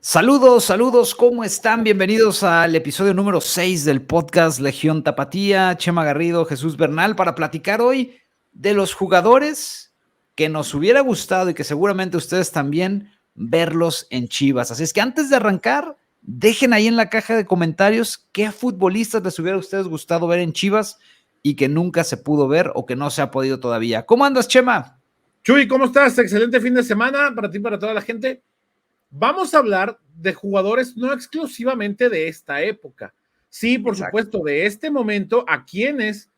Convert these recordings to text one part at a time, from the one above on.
Saludos, saludos, ¿cómo están? Bienvenidos al episodio número 6 del podcast Legión Tapatía, Chema Garrido, Jesús Bernal, para platicar hoy de los jugadores que nos hubiera gustado y que seguramente ustedes también verlos en Chivas. Así es que antes de arrancar, dejen ahí en la caja de comentarios qué futbolistas les hubiera a ustedes gustado ver en Chivas y que nunca se pudo ver o que no se ha podido todavía. ¿Cómo andas, Chema? Chuy, ¿cómo estás? Excelente fin de semana para ti y para toda la gente. Vamos a hablar de jugadores no exclusivamente de esta época. Sí, por supuesto, de este momento, a quienes,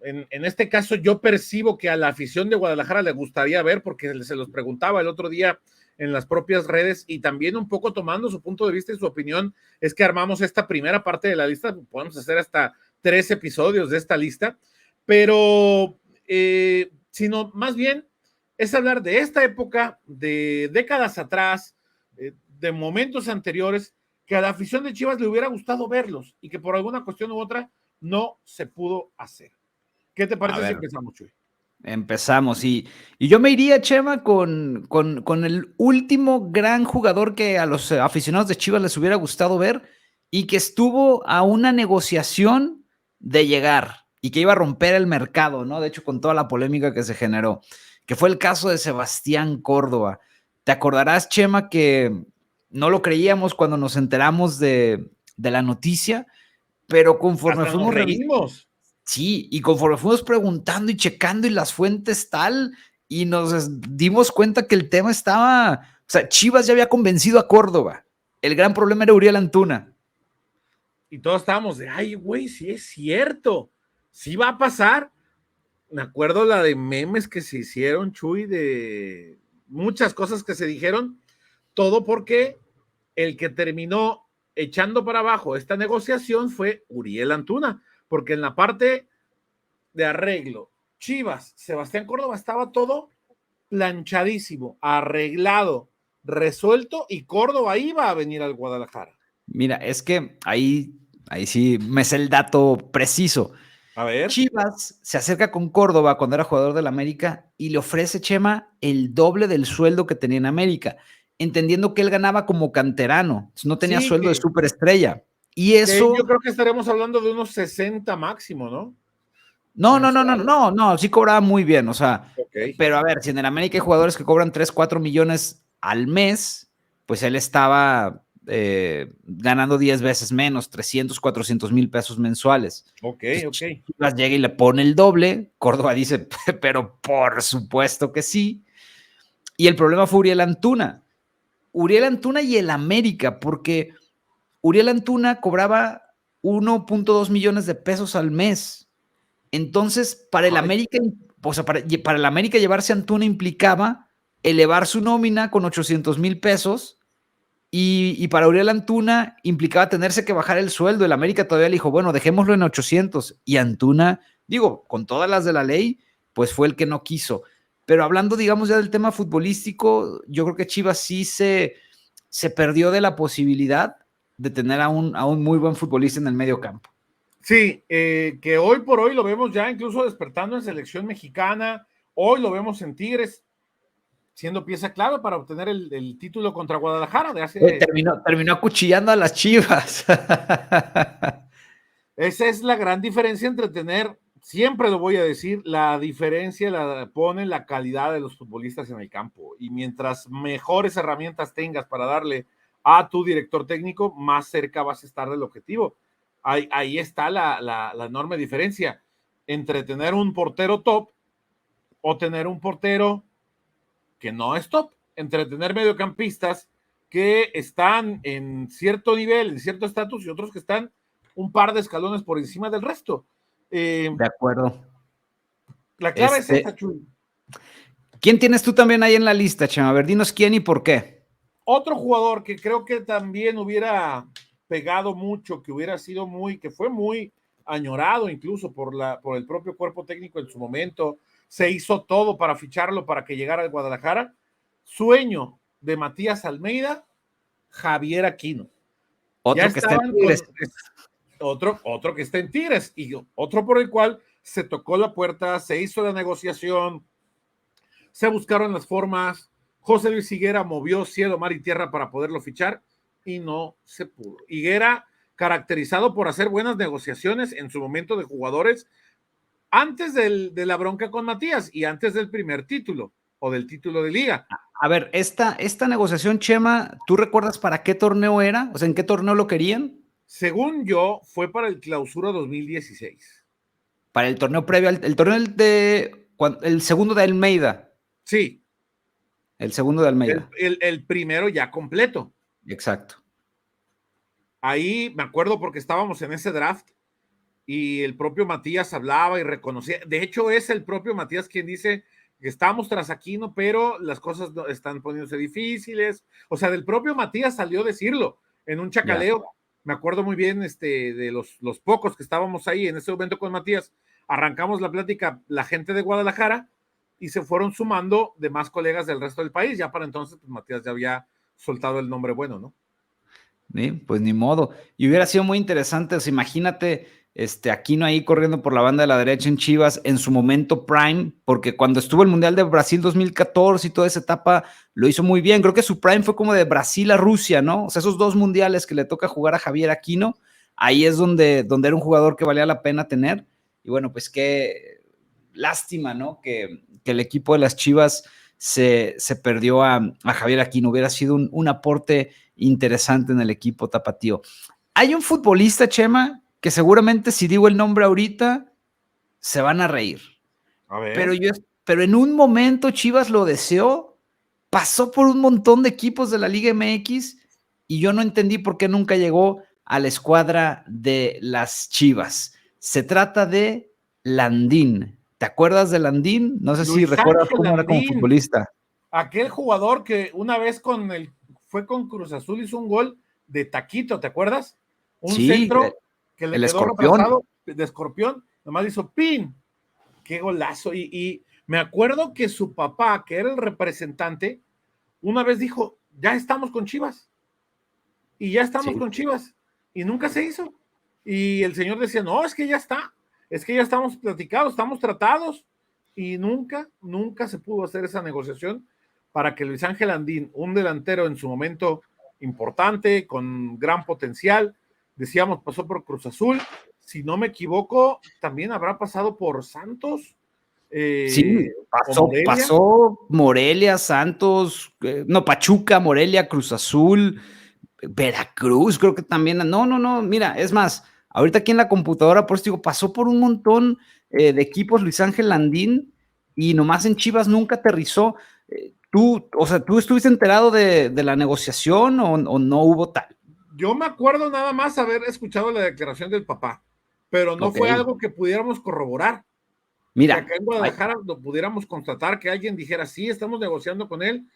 en este caso, yo percibo que a la afición de Guadalajara le gustaría ver, porque se los preguntaba el otro día en las propias redes y también un poco tomando su punto de vista y su opinión, es que armamos esta primera parte de la lista, podemos hacer hasta 3 episodios de esta lista, pero sino más bien es hablar de esta época, de décadas atrás, de momentos anteriores, que a la afición de Chivas le hubiera gustado verlos y que por alguna cuestión u otra no se pudo hacer. ¿Qué te parece si empezamos, Chuy? Empezamos y yo me iría, Chema, con el último gran jugador que a los aficionados de Chivas les hubiera gustado ver y que estuvo a una negociación de llegar y que iba a romper el mercado, ¿no? De hecho, con toda la polémica que se generó, que fue el caso de Sebastián Córdoba. Te acordarás, Chema, que no lo creíamos cuando nos enteramos de la noticia, pero conforme Hasta nos fuimos reímos. Sí, y conforme fuimos preguntando y checando y las fuentes tal, y nos dimos cuenta que el tema estaba, o sea, Chivas ya había convencido a Córdoba. El gran problema era Uriel Antuna. Y todos estábamos de, ay, güey, sí es cierto, sí va a pasar. Me acuerdo la de memes que se hicieron, Chuy, de muchas cosas que se dijeron, todo porque el que terminó echando para abajo esta negociación fue Uriel Antuna, porque en la parte de arreglo, Chivas, Sebastián Córdoba estaba todo planchadísimo, arreglado, resuelto, y Córdoba iba a venir al Guadalajara. Mira, es que ahí sí me sé el dato preciso. A ver. Chivas se acerca con Córdoba cuando era jugador del América y le ofrece, Chema, el doble del sueldo que tenía en América, entendiendo que él ganaba como canterano, no tenía Sí, sueldo de superestrella. Y que eso yo creo que estaremos hablando de unos 60 máximo, ¿no? Mensuales. No, sí cobraba muy bien, o sea, Ok. pero a ver, si en el América hay jugadores que cobran 3, 4 millones al mes, pues él estaba ganando 10 veces menos, 300, 400 mil pesos mensuales. Ok. Entonces, Chivas llega y le pone el doble, Córdoba dice, pero por supuesto que sí. Y el problema fue Uriel Antuna. Uriel Antuna y el América, porque Uriel Antuna cobraba 1.2 millones de pesos al mes. Entonces, para el América, o sea, para el América llevarse a Antuna implicaba elevar su nómina con 800,000 pesos y para Uriel Antuna implicaba tenerse que bajar el sueldo. El América todavía le dijo, bueno, dejémoslo en 800. Y Antuna, digo, con todas las de la ley, pues fue el que no quiso. Pero hablando, digamos, ya del tema futbolístico, yo creo que Chivas sí se perdió de la posibilidad de tener a un muy buen futbolista en el medio campo. Sí, que hoy por hoy lo vemos ya incluso despertando en selección mexicana, hoy lo vemos en Tigres, siendo pieza clave para obtener el título contra Guadalajara de hace... Terminó acuchillando a las Chivas. Esa es la gran diferencia entre tener, siempre lo voy a decir, la diferencia la pone la calidad de los futbolistas en el campo. Y mientras mejores herramientas tengas para darle a tu director técnico, más cerca vas a estar del objetivo. Ahí está la enorme diferencia entre tener un portero top o tener un portero que no es top, entre tener mediocampistas que están en cierto nivel, en cierto estatus, y otros que están un par de escalones por encima del resto. De acuerdo. La clave es esta, Chuy. ¿Quién tienes tú también ahí en la lista, Chema? A ver, dinos quién y por qué. Otro jugador que creo que también hubiera pegado mucho, que hubiera sido que fue muy añorado incluso por el propio cuerpo técnico en su momento, se hizo todo para ficharlo para que llegara al Guadalajara. Sueño de Matías Almeida, Javier Aquino. Otro que está en Tigres. Otro que está en Tigres y otro por el cual se tocó la puerta, se hizo la negociación, se buscaron las formas, José Luis Higuera movió cielo, mar y tierra para poderlo fichar y no se pudo. Higuera, caracterizado por hacer buenas negociaciones en su momento de jugadores antes de la bronca con Matías y antes del primer título o del título de liga. A ver, esta negociación, Chema, ¿tú recuerdas para qué torneo era? O sea, ¿en qué torneo lo querían? Según yo, fue para el Clausura 2016. Para el torneo previo, el torneo el segundo de Almeida. Sí. El segundo de Almeida. El primero ya completo. Exacto. Ahí me acuerdo porque estábamos en ese draft y el propio Matías hablaba y reconocía. De hecho, es el propio Matías quien dice que estamos tras Aquino, pero las cosas están poniéndose difíciles. O sea, del propio Matías salió a decirlo en un chacaleo. Ya. Me acuerdo muy bien de los pocos que estábamos ahí en ese momento con Matías. Arrancamos la plática la gente de Guadalajara y se fueron sumando demás colegas del resto del país. Ya para entonces, pues Matías ya había soltado el nombre bueno, ¿no? ¿Sí? Pues ni modo. Y hubiera sido muy interesante, o sea, imagínate Aquino ahí corriendo por la banda de la derecha en Chivas en su momento prime, porque cuando estuvo el Mundial de Brasil 2014 y toda esa etapa lo hizo muy bien. Creo que su prime fue como de Brasil a Rusia, ¿no? O sea, esos 2 mundiales que le toca jugar a Javier Aquino, ahí es donde era un jugador que valía la pena tener. Y bueno, pues qué lástima, ¿no? Que el equipo de las Chivas se perdió a Javier Aquino. Hubiera sido un aporte interesante en el equipo tapatío. Hay un futbolista, Chema, que seguramente si digo el nombre ahorita, se van a reír. A ver. Pero en un momento Chivas lo deseó, pasó por un montón de equipos de la Liga MX y yo no entendí por qué nunca llegó a la escuadra de las Chivas. Se trata de Landín. ¿Te acuerdas de Landín? No sé si recuerdas cómo era como futbolista. Aquel jugador que una vez fue con Cruz Azul, hizo un gol de taquito, ¿te acuerdas? Un centro que le quedó retrasado de escorpión, nomás hizo pin. Qué golazo. Y me acuerdo que su papá, que era el representante, una vez dijo, ya estamos con Chivas. Y ya estamos con Chivas. Y nunca se hizo. Y el señor decía, no, es que ya está. Es que ya estamos platicados, estamos tratados. Y nunca se pudo hacer esa negociación para que Luis Ángel Andín, un delantero en su momento importante, con gran potencial, decíamos, pasó por Cruz Azul, si no me equivoco, también habrá pasado por Santos. Sí, pasó Morelia, Santos, Pachuca, Morelia, Cruz Azul, Veracruz, creo que también. No, mira, es más, ahorita aquí en la computadora, por eso digo, pasó por un montón de equipos Luis Ángel Landín y nomás en Chivas nunca aterrizó. ¿Tú estuviste enterado de la negociación o no hubo tal? Yo me acuerdo nada más haber escuchado la declaración del papá, pero no fue algo que pudiéramos corroborar. Mira, que acá en Guadalajara lo pudiéramos constatar, que alguien dijera, sí, estamos negociando con él,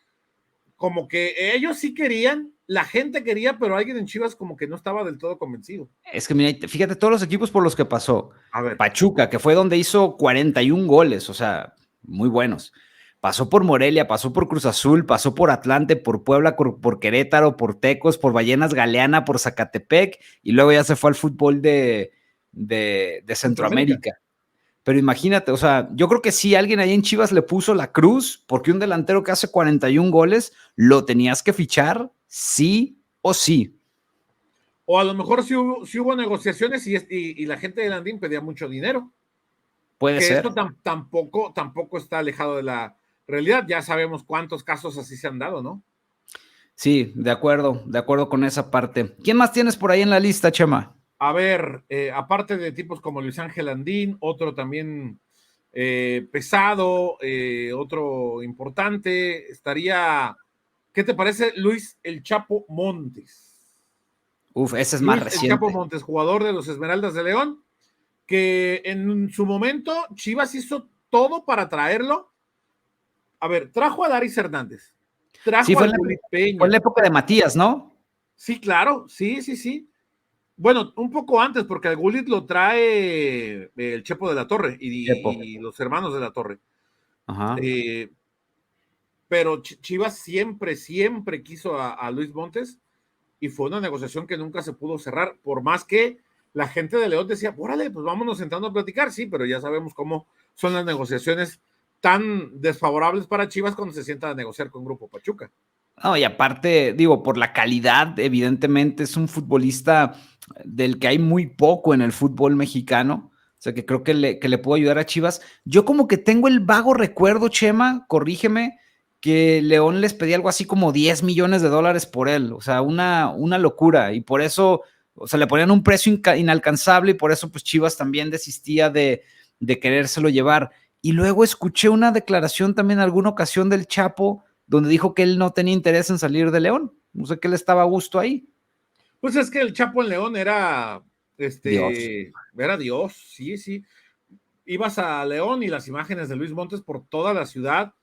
como que ellos sí querían, la gente quería, pero alguien en Chivas como que no estaba del todo convencido. Es que mira, fíjate todos los equipos por los que pasó. A ver. Pachuca, que fue donde hizo 41 goles, o sea, muy buenos. Pasó por Morelia, pasó por Cruz Azul, pasó por Atlante, por Puebla, por Querétaro, por Tecos, por Ballenas Galeana, por Zacatepec, y luego ya se fue al fútbol de Centroamérica. Pero imagínate, o sea, yo creo que sí, alguien ahí en Chivas le puso la cruz, porque un delantero que hace 41 goles, lo tenías que fichar sí o sí. O a lo mejor sí hubo negociaciones y la gente de Landín pedía mucho dinero. Puede ser. Esto tampoco está alejado de la realidad. Ya sabemos cuántos casos así se han dado, ¿no? Sí, de acuerdo con esa parte. ¿Quién más tienes por ahí en la lista, Chema? A ver, aparte de tipos como Luis Ángel Andín, otro también pesado, otro importante, estaría, ¿qué te parece Luis El Chapo Montes? Uf, ese es más reciente. El Chapo Montes, jugador de los Esmeraldas de León, que en su momento Chivas hizo todo para traerlo. A ver, trajo a Daris Hernández, trajo a Luis Peña. Fue en la época de Matías, ¿no? Sí, claro, sí. Bueno, un poco antes, porque al Gullit lo trae el Chepo de la Torre y los hermanos de la Torre. Ajá. Pero Chivas siempre quiso a Luis Montes y fue una negociación que nunca se pudo cerrar, por más que la gente de León decía, órale, pues vámonos sentando a platicar, sí, pero ya sabemos cómo son las negociaciones tan desfavorables para Chivas cuando se sientan a negociar con Grupo Pachuca. No, y aparte, digo, por la calidad, evidentemente es un futbolista del que hay muy poco en el fútbol mexicano. O sea, que creo que le puedo ayudar a Chivas. Yo como que tengo el vago recuerdo, Chema, corrígeme, que León les pedía algo así como 10 millones de dólares por él. O sea, una locura. Y por eso, o sea, le ponían un precio inalcanzable y por eso pues Chivas también desistía de querérselo llevar. Y luego escuché una declaración también en alguna ocasión del Chapo donde dijo que él no tenía interés en salir de León. No sé qué le estaba a gusto ahí. Pues es que el Chapo en León era, Dios. era Dios, sí, sí. Ibas a León y las imágenes de Luis Montes por toda la ciudad,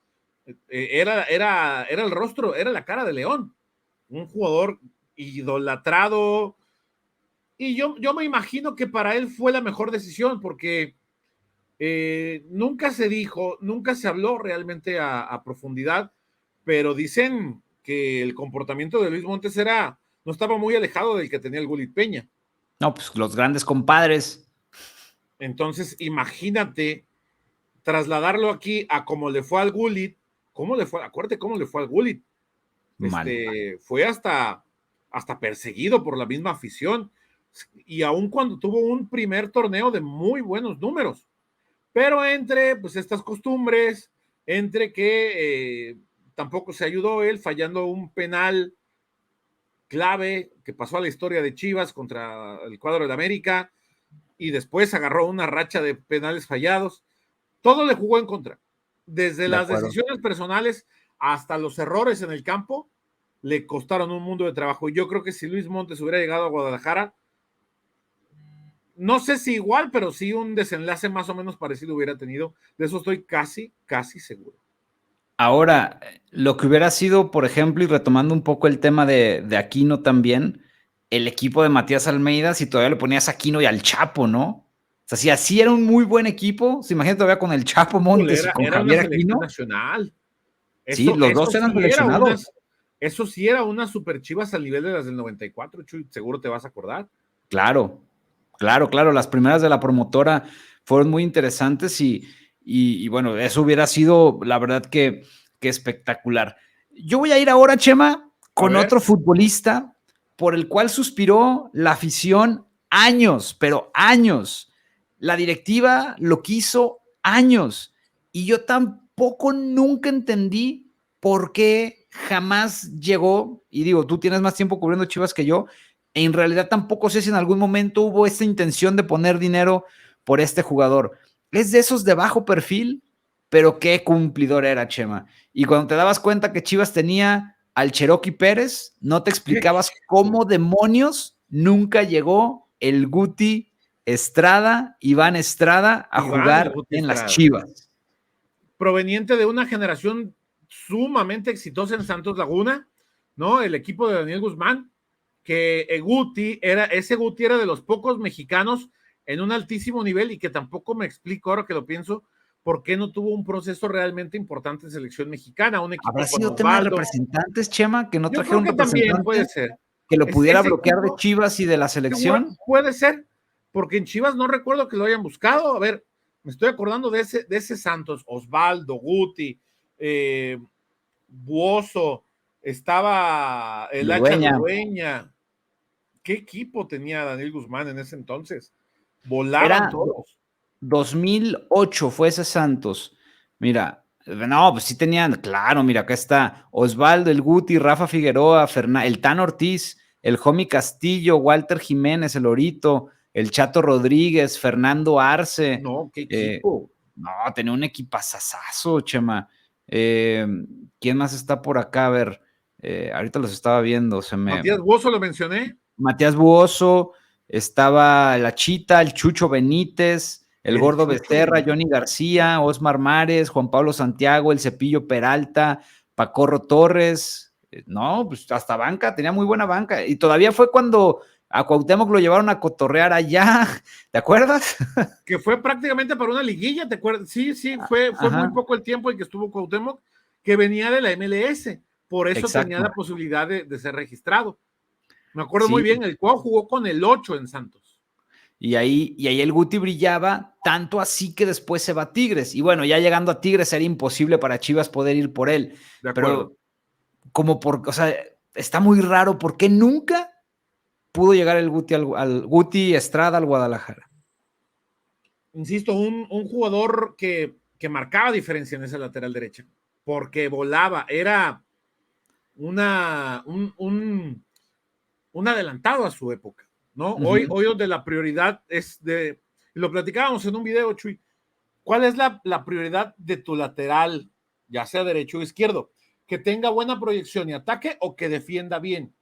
era el rostro, era la cara de León, un jugador idolatrado, y yo me imagino que para él fue la mejor decisión, porque nunca se dijo, nunca se habló realmente a profundidad, pero dicen que el comportamiento de Luis Montes no estaba muy alejado del que tenía el Gulit Peña. No, pues los grandes compadres. Entonces, imagínate trasladarlo aquí a cómo le fue al Gulit, cómo le fue, acuérdate cómo le fue al Gulit. Mal. Fue hasta perseguido por la misma afición, y aun cuando tuvo un primer torneo de muy buenos números, pero entre pues estas costumbres, entre que tampoco se ayudó él, fallando un penal clave que pasó a la historia de Chivas contra el cuadro de América, y después agarró una racha de penales fallados, todo le jugó en contra, desde las decisiones personales hasta los errores en el campo, le costaron un mundo de trabajo. Y yo creo que si Luis Montes hubiera llegado a Guadalajara, no sé si igual, pero sí un desenlace más o menos parecido hubiera tenido. De eso estoy casi seguro. Ahora, lo que hubiera sido, por ejemplo, y retomando un poco el tema de Aquino también, el equipo de Matías Almeida, si todavía le ponías a Aquino y al Chapo, ¿no? O sea, si así era un muy buen equipo, se imagina todavía con el Chapo Montes y con Era una Javier selección Aquino. nacional. Sí, los dos eran seleccionados. Eso sí era una super Chivas al nivel de las del 94, Chuy, seguro te vas a acordar. Claro, claro, las primeras de la promotora fueron muy interesantes y bueno, eso hubiera sido, la verdad que espectacular. Yo voy a ir ahora, Chema, con otro futbolista por el cual suspiró la afición años, pero años. La directiva lo quiso años y yo tampoco nunca entendí por qué jamás llegó, y digo, tú tienes más tiempo cubriendo Chivas que yo, en realidad tampoco sé si en algún momento hubo esta intención de poner dinero por este jugador. Es de esos de bajo perfil, pero qué cumplidor era, Chema. Y cuando te dabas cuenta que Chivas tenía al Cherokee Pérez, no te explicabas cómo demonios nunca llegó el Guti Estrada, Iván Estrada, a jugar en las Chivas. Proveniente de una generación sumamente exitosa en Santos Laguna, ¿no? El equipo de Daniel Guzmán, que ese Guti era de los pocos mexicanos en un altísimo nivel, y que tampoco me explico, ahora que lo pienso, por qué no tuvo un proceso realmente importante en selección mexicana. Un equipo ¿Habrá sido tema de representantes, Chema, que no trajeron un representante? También puede ser. Que lo pudiera bloquear de Chivas y de la selección. Puede ser, porque en Chivas no recuerdo que lo hayan buscado. A ver, me estoy acordando de ese Santos, Osvaldo, Guti, Buoso, estaba el Hacha Dueña. ¿Qué equipo tenía Daniel Guzmán en ese entonces? Volaban todos. 2008 fue ese Santos. Mira, no, pues sí tenían, claro, mira, acá está Osvaldo, el Guti, Rafa Figueroa, el Tan Ortiz, el Jomi Castillo, Walter Jiménez, el Orito, el Chato Rodríguez, Fernando Arce. No, qué equipo. No, tenía un equipazazazo, Chema. ¿Quién más está por acá? A ver, ahorita los estaba viendo. Matías Buoso lo mencioné. Matías Buoso, estaba la Chita, el Chucho Benítez, el Gordo Becerra, Johnny García, Osmar Mares, Juan Pablo Santiago, el Cepillo Peralta, Pacorro Torres. No, pues hasta banca, tenía muy buena banca. Y todavía fue cuando a Cuauhtémoc lo llevaron a cotorrear allá, ¿te acuerdas? Que fue prácticamente para una liguilla, ¿te acuerdas? Sí, fue muy poco el tiempo en que estuvo Cuauhtémoc, que venía de la MLS, por eso tenía la posibilidad de ser registrado. Me acuerdo muy bien, el Cuau jugó con el 8 en Santos. Y ahí el Guti brillaba, tanto así que después se va a Tigres. Y bueno, ya llegando a Tigres era imposible para Chivas poder ir por él. De acuerdo. Pero o sea, está muy raro porque nunca pudo llegar el Guti al Guti Estrada al Guadalajara. Insisto, un jugador que marcaba diferencia en esa lateral derecha, porque volaba, era un adelantado a su época, ¿no? Hoy donde la prioridad es lo platicábamos en un video, Chuy, ¿cuál es la prioridad de tu lateral, ya sea derecho o izquierdo? Que tenga buena proyección y ataque o que defienda bien.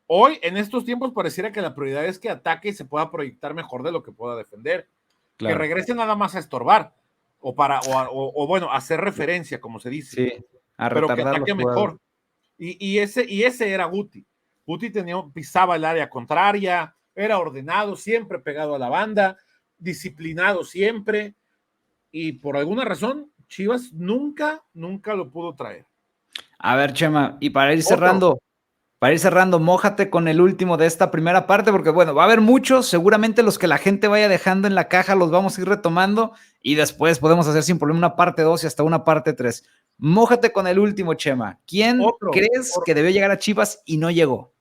Hoy, en estos tiempos, pareciera que la prioridad es que ataque y se pueda proyectar mejor de lo que pueda defender. Claro. Que regrese nada más a estorbar o bueno, a hacer referencia, como se dice. Sí, pero que ataque mejor. Y ese era Guti. Guti pisaba el área contraria, era ordenado, siempre pegado a la banda, disciplinado siempre, y por alguna razón Chivas nunca lo pudo traer. A ver, Chema, y para ir cerrando, mójate con el último de esta primera parte, porque bueno, va a haber muchos, seguramente los que la gente vaya dejando en la caja los vamos a ir retomando y después podemos hacer sin problema una parte 2 y hasta una parte 3. Mójate con el último, Chema. ¿Quién crees que debió llegar a Chivas y no llegó?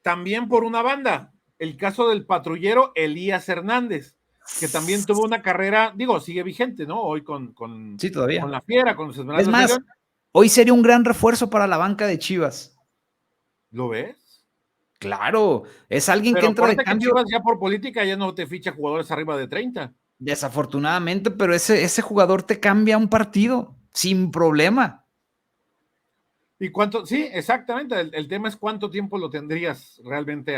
También por una banda, el caso del patrullero Elías Hernández, que también tuvo una carrera, sigue vigente, ¿no? Hoy con sí, todavía. Con la Fiera, con los Esmeraldas. Es más, hoy sería un gran refuerzo para la banca de Chivas. ¿Lo ves? Claro, es alguien que entra de cambio. Chivas ya por política ya no te ficha jugadores arriba de 30. Desafortunadamente, pero ese jugador te cambia un partido sin problema. ¿Y cuánto? Sí, exactamente. El tema es cuánto tiempo lo tendrías realmente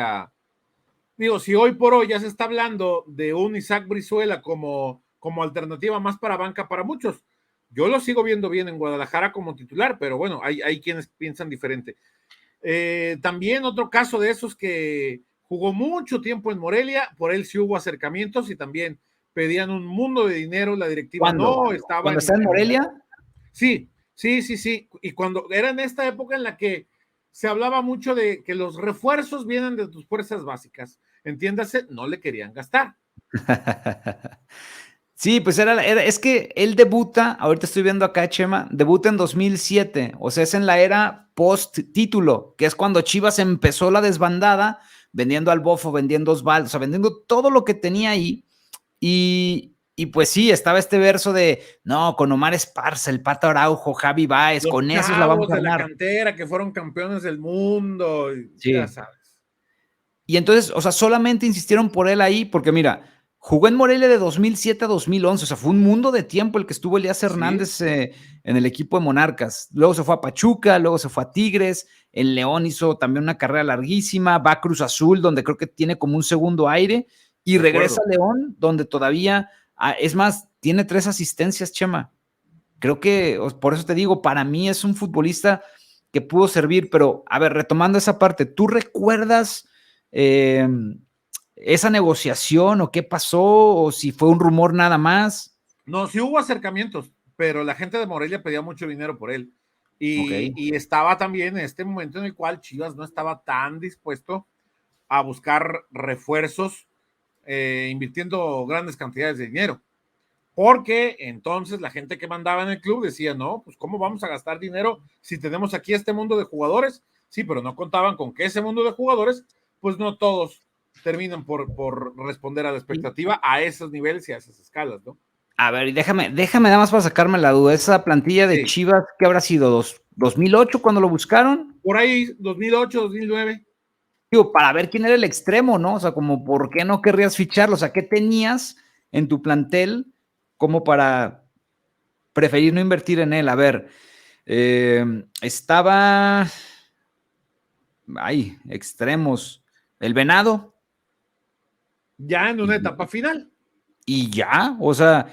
si hoy por hoy ya se está hablando de un Isaac Brizuela como alternativa más para banca para muchos. Yo lo sigo viendo bien en Guadalajara como titular, pero bueno, hay quienes piensan diferente. También otro caso de esos que jugó mucho tiempo en Morelia, por él sí hubo acercamientos y también pedían un mundo de dinero, la directiva ¿Cuándo? no estaba. ¿Cuándo está en Morelia? Sí. Y cuando era en esta época en la que se hablaba mucho de que los refuerzos vienen de tus fuerzas básicas, entiéndase, no le querían gastar. Sí, pues es que él debuta, ahorita estoy viendo acá, Chema, debuta en 2007, o sea, es en la era post-título, que es cuando Chivas empezó la desbandada, vendiendo al Bofo, vendiendo Osvaldo, o sea, vendiendo todo lo que tenía ahí, y pues sí, estaba este verso de, no, con Omar Esparza, el Pato Araujo, Javi Báez, con esos la vamos a ganar. De la cantera que fueron campeones del mundo, sí. Ya sabes. Y entonces, o sea, solamente insistieron por él ahí, porque mira, jugó en Morelia de 2007 a 2011, o sea, fue un mundo de tiempo el que estuvo Elías Hernández en el equipo de Monarcas. Luego se fue a Pachuca, luego se fue a Tigres, en León hizo también una carrera larguísima, va a Cruz Azul, donde creo que tiene como un segundo aire, y regresa a León, donde todavía, es más, tiene 3 asistencias, Chema. Creo que, por eso te digo, para mí es un futbolista que pudo servir, pero, a ver, retomando esa parte, ¿tú recuerdas esa negociación o qué pasó o si fue un rumor nada más? No, sí hubo acercamientos, pero la gente de Morelia pedía mucho dinero por él y estaba también en este momento en el cual Chivas no estaba tan dispuesto a buscar refuerzos invirtiendo grandes cantidades de dinero, porque entonces la gente que mandaba en el club decía, no, pues cómo vamos a gastar dinero si tenemos aquí este mundo de jugadores. Sí, pero no contaban con que ese mundo de jugadores pues no todos terminan por responder a la expectativa a esos niveles y a esas escalas, ¿no? A ver, déjame nada más para sacarme la duda. Esa plantilla de Chivas, ¿qué habrá sido? ¿2008 cuando lo buscaron? Por ahí, 2008, 2009. Digo, para ver quién era el extremo, ¿no? O sea, como, ¿por qué no querrías ficharlo? O sea, ¿qué tenías en tu plantel como para preferir no invertir en él? A ver, estaba... extremos. El Venado. Ya en una etapa final. Y ya, o sea,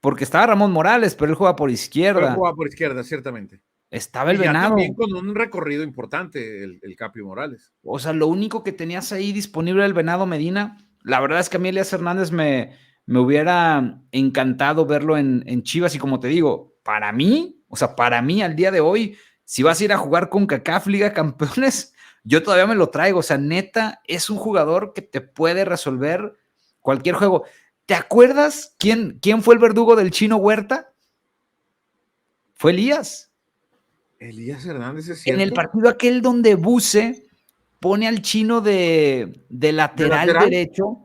porque estaba Ramón Morales, pero él juega por izquierda. Pero él jugaba por izquierda, ciertamente. Estaba el Venado. También con un recorrido importante, el Capi Morales. O sea, lo único que tenías ahí disponible era el Venado Medina. La verdad es que a mí Elías Hernández me hubiera encantado verlo en Chivas. Y como te digo, para mí al día de hoy, si vas a ir a jugar con CONCACAF Liga Campeones, yo todavía me lo traigo. O sea, neta, es un jugador que te puede resolver cualquier juego. ¿Te acuerdas quién fue el verdugo del Chino Huerta? Fue Elías. Elías Hernández, ¿es cierto? En el partido aquel donde Buse pone al Chino de lateral derecho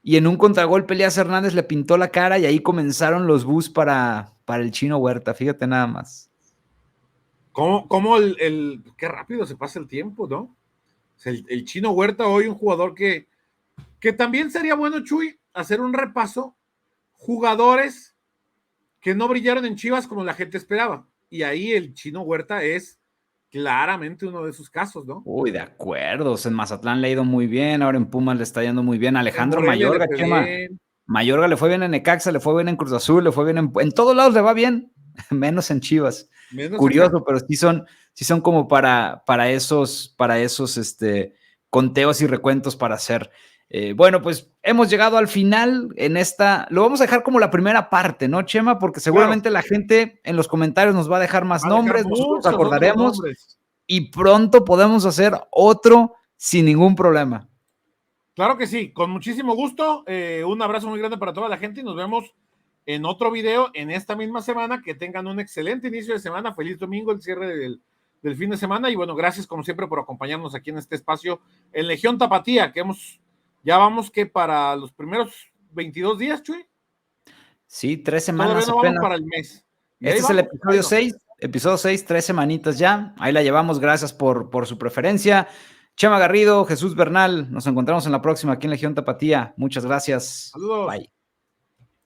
y en un contragolpe Elías Hernández le pintó la cara y ahí comenzaron los bus para el Chino Huerta, fíjate nada más. ¿Cómo qué rápido se pasa el tiempo, ¿no? O sea, el Chino Huerta hoy un jugador que también sería bueno, Chuy, hacer un repaso, jugadores que no brillaron en Chivas como la gente esperaba, y ahí el Chino Huerta es claramente uno de esos casos, ¿no? Uy, de acuerdo, en Mazatlán le ha ido muy bien, ahora en Pumas le está yendo muy bien, Alejandro Mayorga, Chema, Mayorga le fue bien en Necaxa, le fue bien en Cruz Azul, le fue bien en todos lados le va bien, menos en Chivas. Menos curioso, acá. Pero sí son como para esos conteos y recuentos para hacer. Bueno, pues hemos llegado al final en esta, lo vamos a dejar como la primera parte, ¿no, Chema? Porque seguramente la gente en los comentarios nos va a dejar más nombres, nosotros acordaremos y pronto podemos hacer otro sin ningún problema. Claro que sí, con muchísimo gusto, un abrazo muy grande para toda la gente y nos vemos en otro video en esta misma semana. Que tengan un excelente inicio de semana, feliz domingo, el cierre del fin de semana, y bueno, gracias como siempre por acompañarnos aquí en este espacio en Legión Tapatía, que ya vamos que para los primeros 22 días, Chuy. Sí, 3 semanas. Todavía no vamos para el mes. Este es el episodio 6, episodio 6, 3 semanitas ya, ahí la llevamos, gracias por su preferencia. Chema Garrido, Jesús Bernal, nos encontramos en la próxima aquí en Legión Tapatía, muchas gracias. Saludos. Bye.